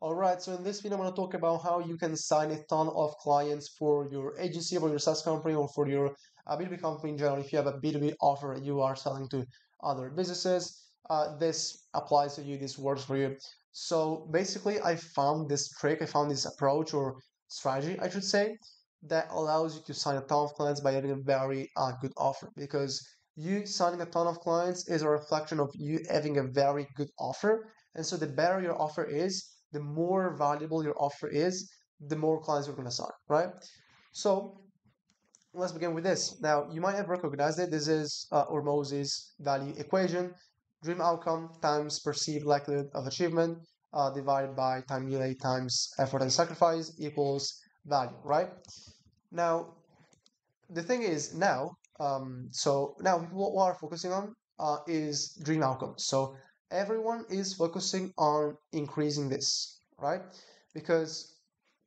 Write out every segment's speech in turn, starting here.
All right, so in this video, I'm going to talk about how you can sign a ton of clients for your agency, or your SaaS company, or for your B2B company in general. If you have a B2B offer you are selling to other businesses, this applies to you, this works for you. So basically, I found this approach or strategy, I should say, that allows you to sign a ton of clients by having a very good offer. Because you signing a ton of clients is a reflection of you having a very good offer. And so the better your offer is, the more valuable your offer is, the more clients you're going to sign, right? So let's begin with this. Now, you might have recognized it. This is Ormoz's value equation: dream outcome times perceived likelihood of achievement divided by time delay times effort and sacrifice equals value, right? Now, the thing is so now what we are focusing on is dream outcomes. So everyone is focusing on increasing this, right? Because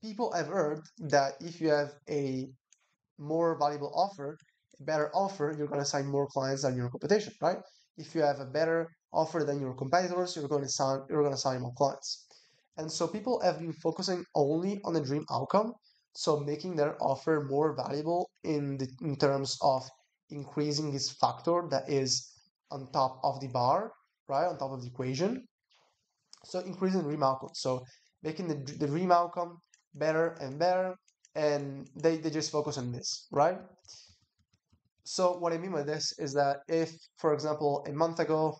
people have heard that if you have a more valuable offer, a better offer, you're going to sign more clients than your competition, right? If you have a better offer than your competitors, you're going to sign more clients. And so people have been focusing only on the dream outcome, so making their offer more valuable in terms of increasing this factor that is on top of the bar, right, on top of the equation. So increasing the dream outcome, so making the dream outcome better and better, and they just focus on this, right? So what I mean by this is that if, for example, a month ago,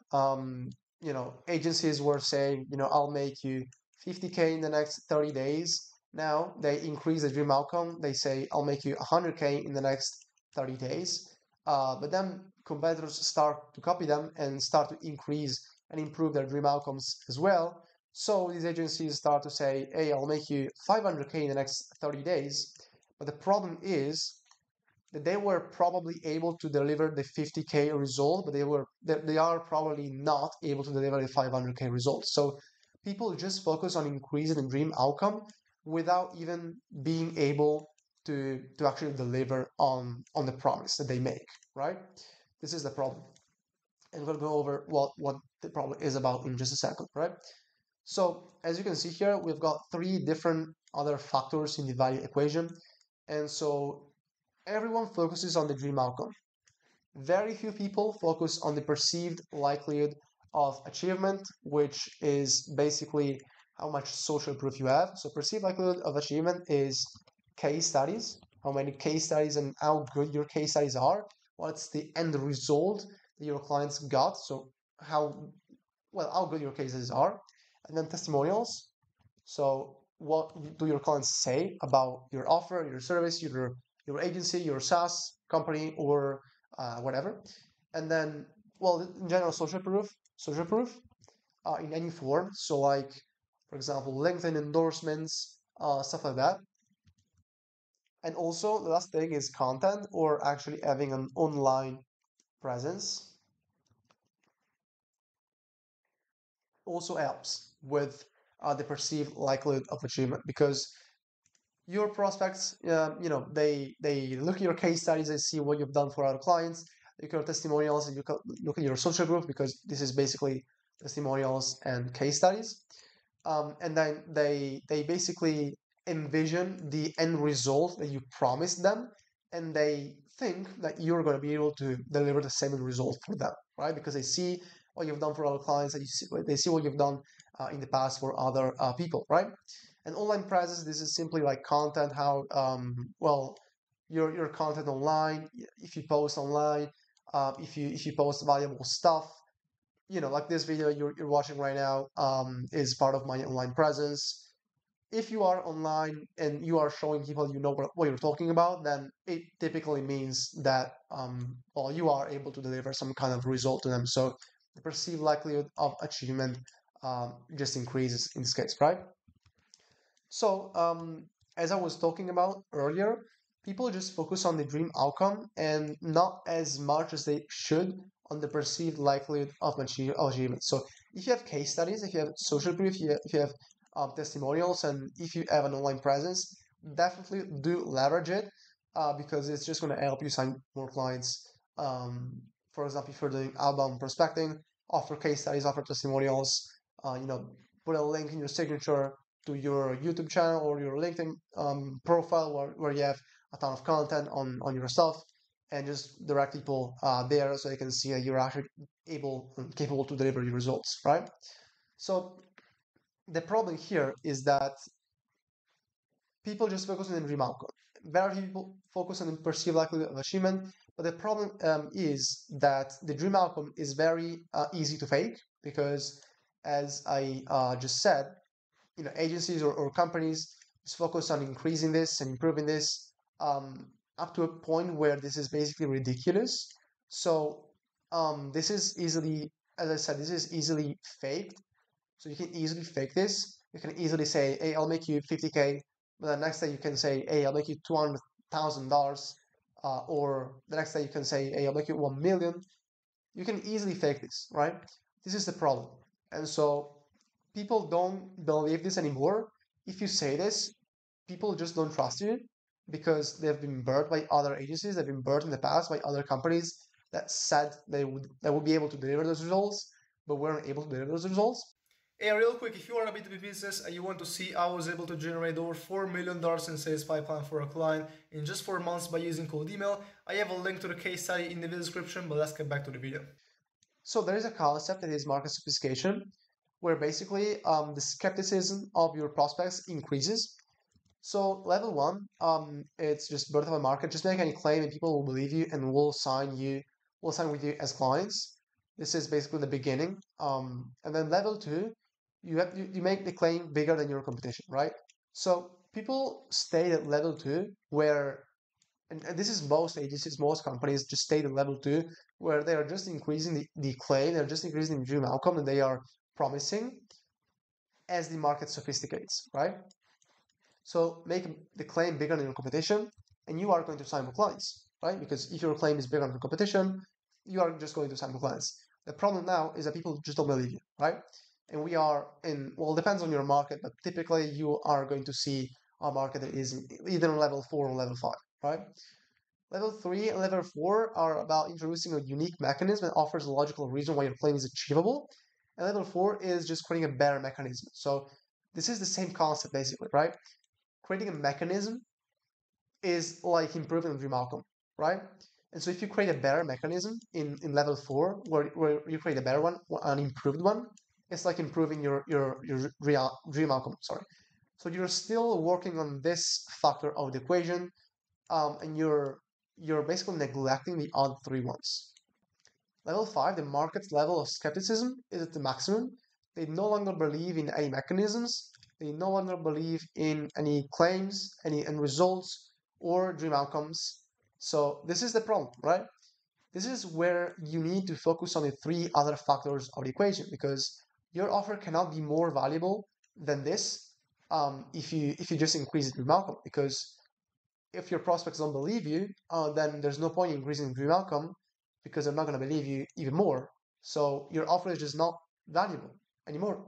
agencies were saying, I'll make you 50K in the next 30 days. Now they increase the dream outcome. They say, I'll make you 100K in the next 30 days. But then competitors start to copy them and start to increase and improve their dream outcomes as well. So these agencies start to say, hey, I'll make you 500K in the next 30 days. But the problem is that they were probably able to deliver the 50K result, but they are probably not able to deliver the 500K result. So people just focus on increasing the dream outcome without even being able to actually deliver on the promise that they make, right? This is the problem. And we'll go over what the problem is about in just a second, right? So as you can see here, we've got three different other factors in the value equation. And so everyone focuses on the dream outcome. Very few people focus on the perceived likelihood of achievement, which is basically how much social proof you have. So perceived likelihood of achievement is case studies, how many case studies and how good your case studies are. What's the end result that your clients got? So how good your cases are. And then testimonials. So what do your clients say about your offer, your service, your agency, your SaaS company, or whatever? And then, well, in general, social proof in any form. So like, for example, LinkedIn endorsements, stuff like that. And also, the last thing is content, or actually having an online presence also helps with the perceived likelihood of achievement, because your prospects, they look at your case studies, they see what you've done for other clients, look at your testimonials, and you look at your social proof, because this is basically testimonials and case studies. And then they basically envision the end result that you promised them, and they think that you're going to be able to deliver the same result for them, right? Because they see what you've done for other clients, and they see what you've done in the past for other people, right? And online presence, this is simply like content, how your content online, if you post online, if you post valuable stuff, like this video you're watching right now, is part of my online presence. If you are online and you are showing people you know what you're talking about, then it typically means that you are able to deliver some kind of result to them. So the perceived likelihood of achievement just increases in this case, right? So, as I was talking about earlier, people just focus on the dream outcome and not as much as they should on the perceived likelihood of achievement. So, if you have case studies, if you have social proof, if you have testimonials, and if you have an online presence, definitely do leverage it, because it's just going to help you sign more clients. For example, if you're doing outbound prospecting, offer case studies, offer testimonials, put a link in your signature, to your YouTube channel or your LinkedIn profile where you have a ton of content on yourself, and just direct people there so they can see that you're actually able and capable to deliver your results, right? So the problem here is that people just focus on the dream outcome. Very few people focus on the perceived likelihood of achievement, but the problem is that the dream outcome is very easy to fake because, as I just said, agencies or companies just focus on increasing this and improving this up to a point where this is basically ridiculous. So this is easily, as I said, this is easily faked. So you can easily fake this. You can easily say, "Hey, I'll make you 50K," but the next day you can say, "Hey, I'll make you $200,000," or the next day you can say, "Hey, I'll make you 1 million." You can easily fake this, right? This is the problem, and so people don't believe this anymore. If you say this, people just don't trust you because they've been burned by other agencies. They've been burned in the past by other companies that said they would be able to deliver those results, but weren't able to deliver those results. Hey, real quick, if you are a B2B business and you want to see how I was able to generate over $4 million in sales pipeline for a client in just 4 months by using cold email, I have a link to the case study in the video description, but let's get back to the video. So there is a concept that is market sophistication, where basically the skepticism of your prospects increases. So level one, it's just birth of a market. Just make any claim and people will believe you and will sign with you as clients. This is basically the beginning. And then level two, you make the claim bigger than your competition, right? So people stay at level two where, and this is most agencies, most companies just stay at level two where they are just increasing the claim, they're just increasing the dream outcome that they are promising as the market sophisticates, right? So make the claim bigger than your competition, and you are going to sign more clients, right? Because if your claim is bigger than the competition, you are just going to sign more clients. The problem now is that people just don't believe you, right? And we are in, well, it depends on your market, but typically you are going to see a market that is either on level 4 or level 5, right? Level 3 and level 4 are about introducing a unique mechanism that offers a logical reason why your claim is achievable. And level 4 is just creating a better mechanism. So this is the same concept basically, right? Creating a mechanism is like improving the dream outcome, right? And so if you create a better mechanism in level 4, where you create a better one, an improved one, it's like improving your dream outcome, sorry. So you're still working on this factor of the equation, and you're basically neglecting the other three ones. Level 5, the market's level of skepticism is at the maximum. They no longer believe in any mechanisms. They no longer believe in any claims, any end results, or dream outcomes. So this is the problem, right? This is where you need to focus on the three other factors of the equation because your offer cannot be more valuable than this if you just increase the dream outcome. Because if your prospects don't believe you, then there's no point in increasing the dream outcome because they're not going to believe you even more. So your offer is just not valuable anymore,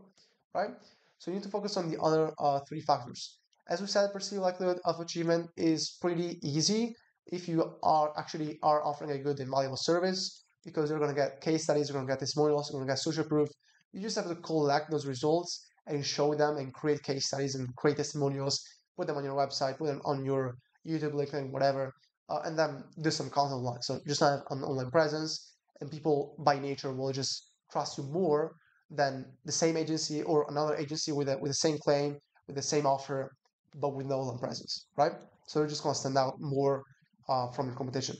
right? So you need to focus on the other three factors. As we said, perceived likelihood of achievement is pretty easy if you are offering a good and valuable service because you're going to get case studies, you're going to get testimonials, you're going to get social proof. You just have to collect those results and show them and create case studies and create testimonials, put them on your website, put them on your YouTube, LinkedIn, whatever, and then do some content online. So just have an online presence, and people by nature will just trust you more than the same agency or another agency with the same claim, with the same offer, but with no online presence, right? So you're just gonna stand out more from your competition.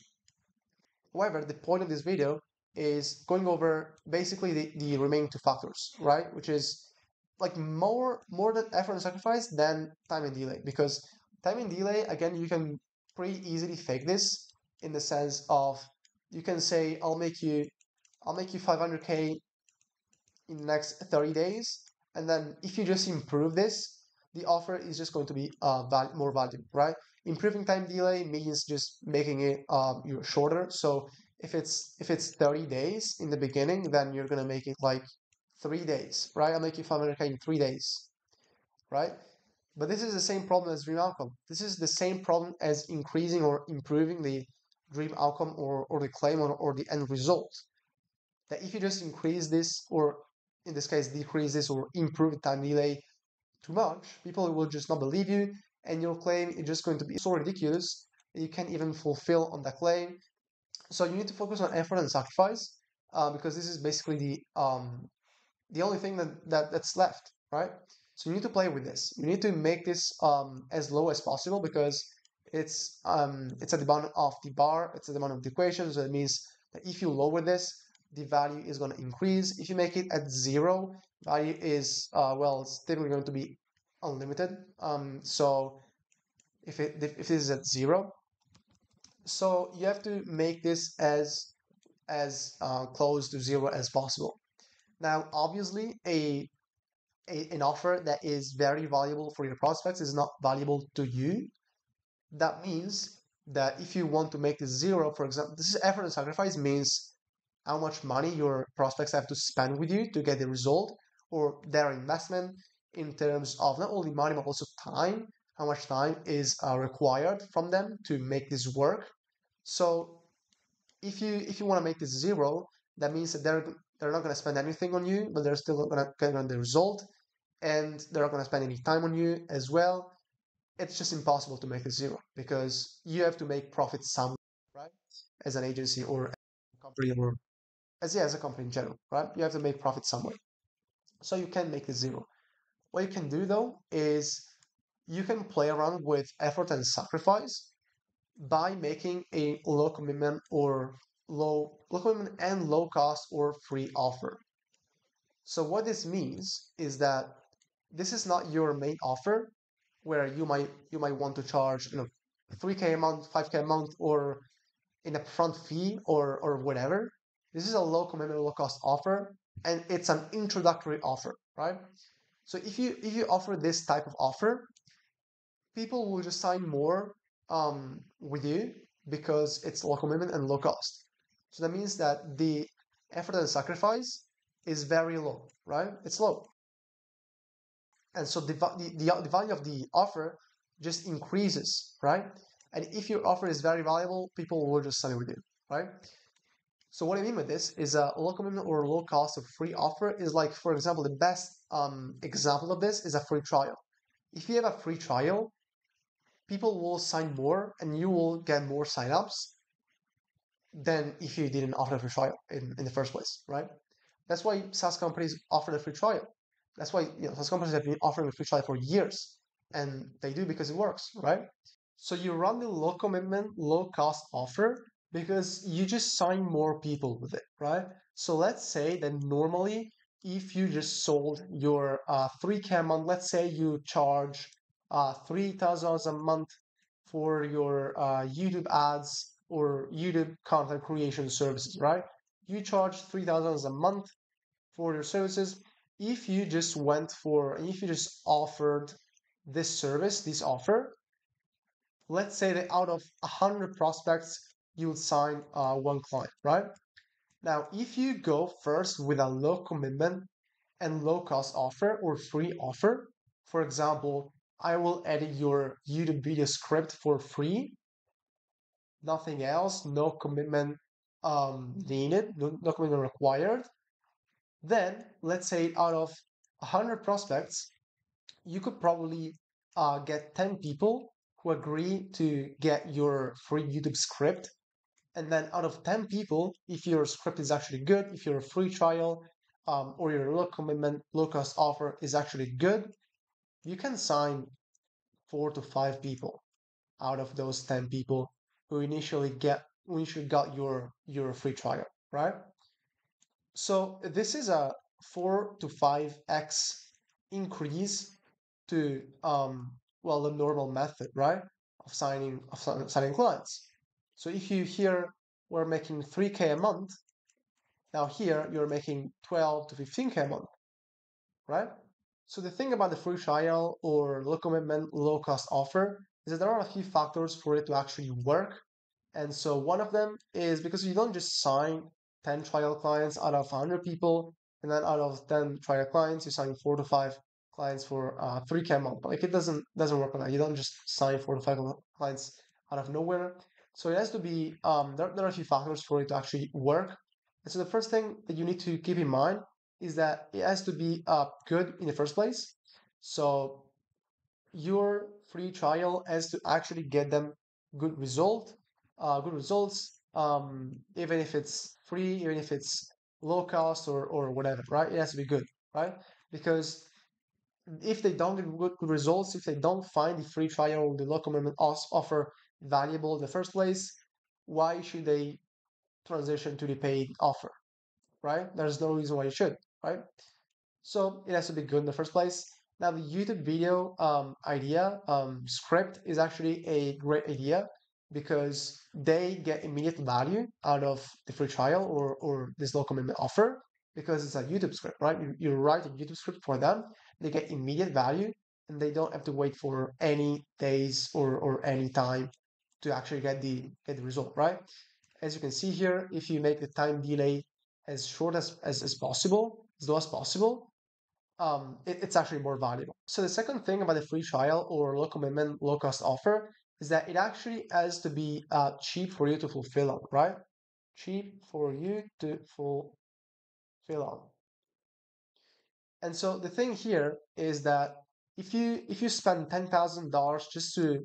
However, the point of this video is going over basically the remaining two factors, right? Which is like more than effort and sacrifice than time and delay. Because time and delay, again, you can pretty easily fake this in the sense of you can say I'll make you 500K in the next 30 days, and then if you just improve this, the offer is just going to be more valuable, right? Improving time delay means just making it shorter. So if it's 30 days in the beginning, then you're gonna make it like 3 days, right? I'll make you 500K in 3 days, right? But this is the same problem as dream outcome. This is the same problem as increasing or improving the dream outcome or the claim or the end result. That if you just increase this, or in this case, decrease this or improve time delay too much, people will just not believe you, and your claim is just going to be so ridiculous that you can't even fulfill on that claim. So you need to focus on effort and sacrifice, because this is basically the only thing that's left, right? So you need to play with this. You need to make this as low as possible, because it's at the bottom of the bar, it's at the bottom of the equation. So it means that if you lower this, the value is going to increase. If you make it at zero, value is well, it's typically going to be unlimited. So if this is at zero, so you have to make this as close to zero as possible. Now, obviously, an offer that is very valuable for your prospects is not valuable to you. That means that if you want to make this zero, for example, this is effort and sacrifice means how much money your prospects have to spend with you to get the result, or their investment in terms of not only money but also time. How much time is required from them to make this work? So if you want to make this zero, that means that they're not going to spend anything on you, but they're still going to get on the result, and they're not going to spend any time on you as well. It's just impossible to make it zero, because you have to make profit somewhere, right? As an agency or a company, or as a company in general, right? You have to make profit somewhere. So you can make it zero. What you can do though is you can play around with effort and sacrifice by making a low commitment or low commitment and low cost or free offer. So what this means is that this is not your main offer, where you might want to charge 3K a month, 5K a month, or an upfront fee, or whatever. This is a low commitment, low cost offer, and it's an introductory offer, right? So if you offer this type of offer, people will just sign more with you, because it's low commitment and low cost. So that means that the effort and sacrifice is very low, right? It's low. And so the value of the offer just increases, right? And if your offer is very valuable, people will just sign with you, right? So what I mean by this is a low commitment or low cost of free offer is like, for example, the best example of this is a free trial. If you have a free trial, people will sign more and you will get more signups than if you didn't offer a free trial in the first place, right? That's why SaaS companies offer a free trial. That's why SaaS companies have been offering a free trial for years, and they do because it works, right? So you run the low commitment, low cost offer because you just sign more people with it, right? So let's say that normally, if you just sold your 3K a month, let's say you charge $3,000 a month for your YouTube ads or YouTube content creation services, right? You charge $3,000 a month for your services. If you just if you just offered this service, this offer, let's say that out of 100 prospects, you would sign one client, right? Now, if you go first with a low commitment and low cost offer or free offer, for example, I will edit your YouTube video script for free, nothing else, no commitment needed, no commitment required. Then, let's say out of 100 prospects, you could probably get 10 people who agree to get your free YouTube script. And then out of 10 people, if your script is actually good, if your free trial or your low commitment, low cost offer is actually good, you can sign 4 to 5 people out of those 10 people who initially got your free trial, right? So this is a 4 to 5x increase to the normal method, right? Of signing clients. So if you here were making 3K a month, now here you're making 12 to 15K a month, right? So the thing about the free trial or low commitment, low cost offer is that there are a few factors for it to actually work. And so one of them is because you don't just sign 10 trial clients out of 100 people, and then out of 10 trial clients, you sign 4 to 5 clients for 3K a month. Like it doesn't work like that. You don't just sign 4 to 5 clients out of nowhere. So it has to be there are a few factors for it to actually work. And so the first thing that you need to keep in mind is that it has to be good in the first place. So your free trial has to actually get them good results, even if it's free, even if it's low cost or whatever, right? It has to be good, right? Because if they don't get good results, if they don't find the free trial or the local minimum offer valuable in the first place, why should they transition to the paid offer, right? There's no reason why you should, right? So it has to be good in the first place. Now the YouTube video idea script is actually a great idea because they get immediate value out of the free trial or this low commitment offer because it's a YouTube script, right? You write a YouTube script for them, they get immediate value and they don't have to wait for any days or any time to actually get the result, right? As you can see here, if you make the time delay as short as possible, as low as possible, it's actually more valuable. So the second thing about the free trial or low commitment, low cost offer is that it actually has to be cheap for you to fulfill on, right? Cheap for you to fulfill on. And so the thing here is that if you spend $10,000 just to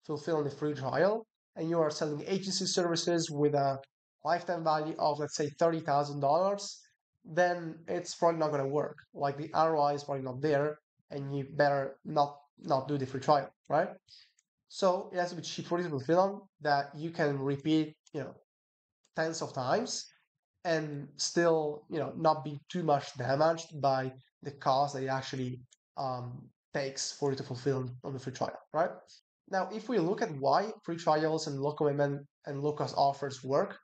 fulfill the free trial, and you are selling agency services with a lifetime value of let's say $30,000, then it's probably not going to work. Like the ROI is probably not there, and you better not do the free trial, right? So it has to be cheap for you to fulfill on that you can repeat, tens of times and still not be too much damaged by the cost that it actually takes for you to fulfill on the free trial, right? Now, if we look at why free trials and low commitment and low cost offers work,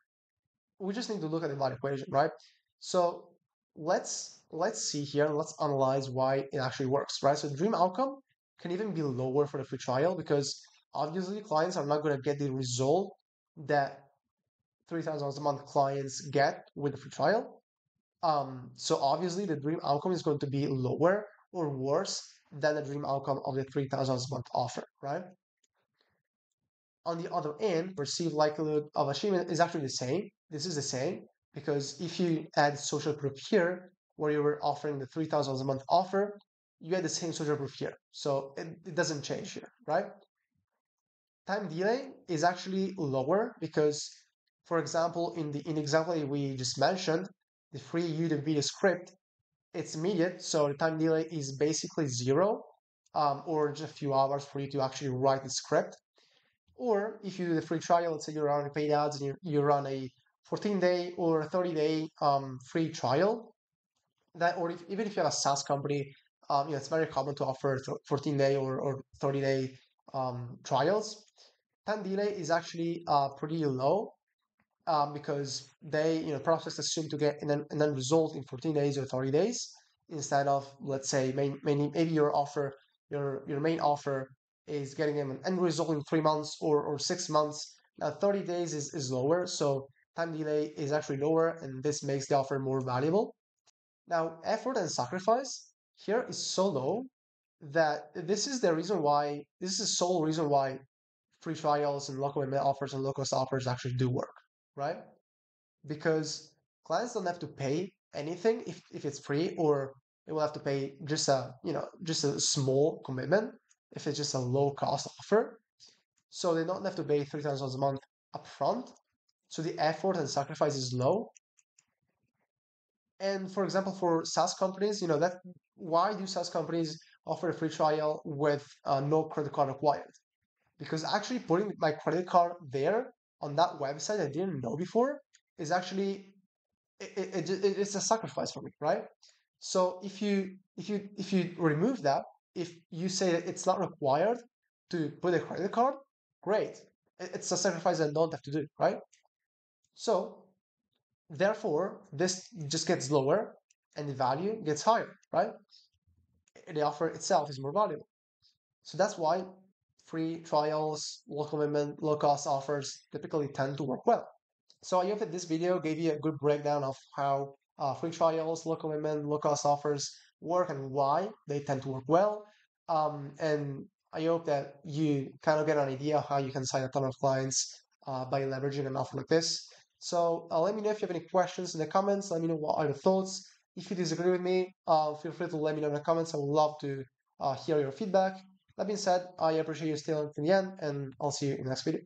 we just need to look at the value equation, right? So let's see here, let's analyze why it actually works, right? So the dream outcome can even be lower for the free trial because obviously clients are not going to get the result that $3,000 a month clients get with the free trial. So obviously the dream outcome is going to be lower or worse than the dream outcome of the $3,000 a month offer, right? On the other end, perceived likelihood of achievement is actually the same. This is the same because if you add social proof here, where you were offering the $3,000 a month offer, you add the same social proof here. So it doesn't change here, right? Time delay is actually lower because, for example, in the example that we just mentioned, the free YouTube video script, it's immediate, so the time delay is basically zero, or just a few hours for you to actually write the script. Or if you do the free trial, let's say you run paid ads and you run a 14-day or 30-day free trial, that or even if you have a SaaS company, it's very common to offer 14-day or 30-day trials. Time delay is actually pretty low because they, process assume to get an end result in 14 days or 30 days instead of, let's say, maybe your main offer is getting them an end result in 3 months or 6 months. Now, 30 days is lower, so time delay is actually lower, and this makes the offer more valuable. Now, effort and sacrifice here is so low that this is the sole reason why free trials and local email offers and low cost offers actually do work, right? Because clients don't have to pay anything if it's free, or they will have to pay just a small commitment if it's just a low cost offer. So they don't have to pay $3,000 a month upfront. So the effort and sacrifice is low. And for example, for SaaS companies, that why do SaaS companies offer a free trial with no credit card required? Because actually putting my credit card there on that website I didn't know before is actually it's a sacrifice for me, right? So if you remove that, if you say that it's not required to put a credit card, great. It's a sacrifice I don't have to do, right? So therefore, this just gets lower and the value gets higher, right? The offer itself is more valuable. So that's why free trials, low commitment, low cost offers typically tend to work well. So I hope that this video gave you a good breakdown of how free trials, low commitment, low cost offers work and why they tend to work well. And I hope that you kind of get an idea of how you can sign a ton of clients by leveraging an offer like this. So let me know if you have any questions in the comments. Let me know what are your thoughts. If you disagree with me, feel free to let me know in the comments. I would love to hear your feedback. That being said, I appreciate you staying to the end, and I'll see you in the next video.